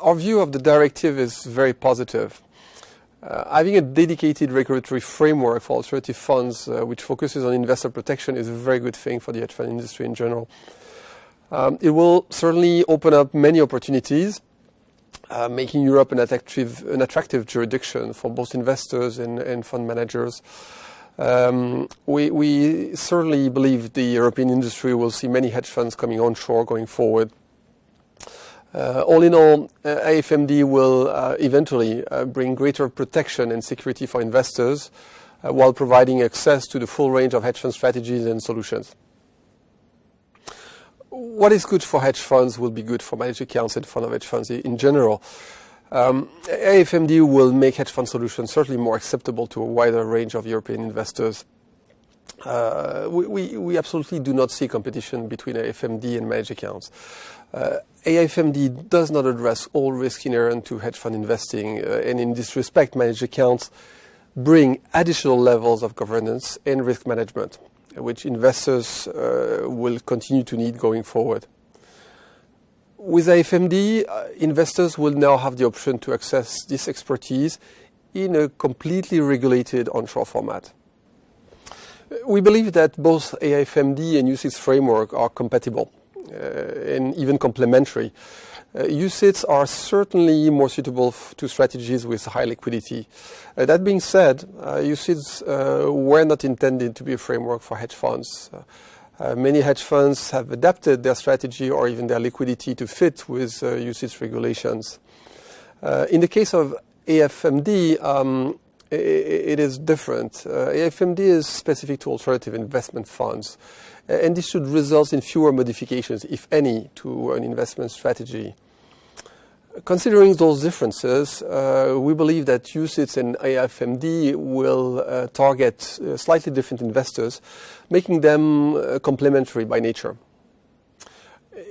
Our view of the directive is very positive. Having a dedicated regulatory framework for alternative funds which focuses on investor protection is a very good thing for the hedge fund industry in general. It will certainly open up many opportunities, making Europe an attractive jurisdiction for both investors and fund managers. We certainly believe the European industry will see many hedge funds coming onshore going forward. All in all, AIFMD will eventually bring greater protection and security for investors while providing access to the full range of hedge fund strategies and solutions. What is good for hedge funds will be good for managed accounts and fund of hedge funds in general. AIFMD will make hedge fund solutions certainly more acceptable to a wider range of European investors. We absolutely do not see competition between AIFMD and managed accounts. AIFMD does not address all risk inherent to hedge fund investing, and in this respect, managed accounts bring additional levels of governance and risk management, which investors will continue to need going forward. With AIFMD, investors will now have the option to access this expertise in a completely regulated onshore format. We believe that both AIFMD and UCITS framework are compatible and even complementary. UCITS are certainly more suitable to strategies with high liquidity. That being said, UCITS were not intended to be a framework for hedge funds. Many hedge funds have adapted their strategy or even their liquidity to fit with UCITS regulations. In the case of AIFMD, it is different. AIFMD is specific to alternative investment funds, and this should result in fewer modifications, if any, to an investment strategy. Considering those differences, we believe that UCITS and AIFMD will target slightly different investors, making them complementary by nature.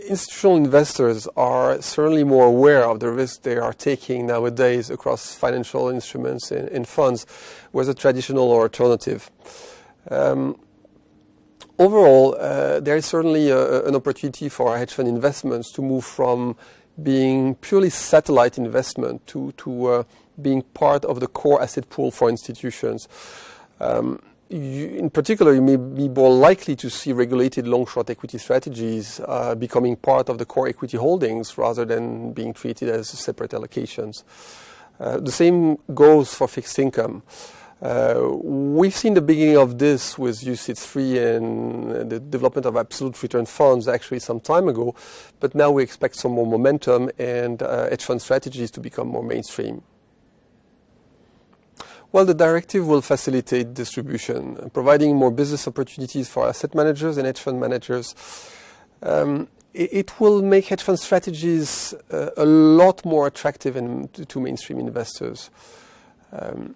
Institutional investors are certainly more aware of the risk they are taking nowadays across financial instruments and funds, whether traditional or alternative. Overall, there is certainly an opportunity for hedge fund investments to move from being purely satellite investment to being part of the core asset pool for institutions. In particular, you may be more likely to see regulated long-short equity strategies becoming part of the core equity holdings rather than being treated as separate allocations. The same goes for fixed income. We've seen the beginning of this with UCITS 3 and the development of absolute return funds actually some time ago, but now we expect some more momentum and hedge fund strategies to become more mainstream. Well, the directive will facilitate distribution, providing more business opportunities for asset managers and hedge fund managers. It will make hedge fund strategies a lot more attractive to mainstream investors.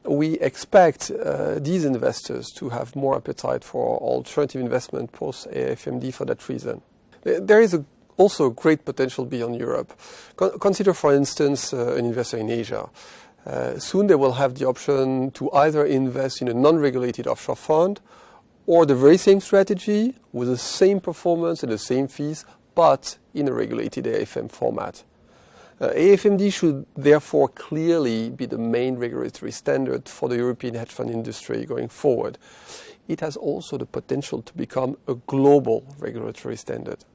We expect these investors to have more appetite for alternative investment post AIFMD for that reason. There is also great potential beyond Europe. Consider, for instance, an investor in Asia. Soon they will have the option to either invest in a non-regulated offshore fund or the very same strategy with the same performance and the same fees, but in a regulated AIFM format. AIFMD should therefore clearly be the main regulatory standard for the European hedge fund industry going forward. It has also the potential to become a global regulatory standard.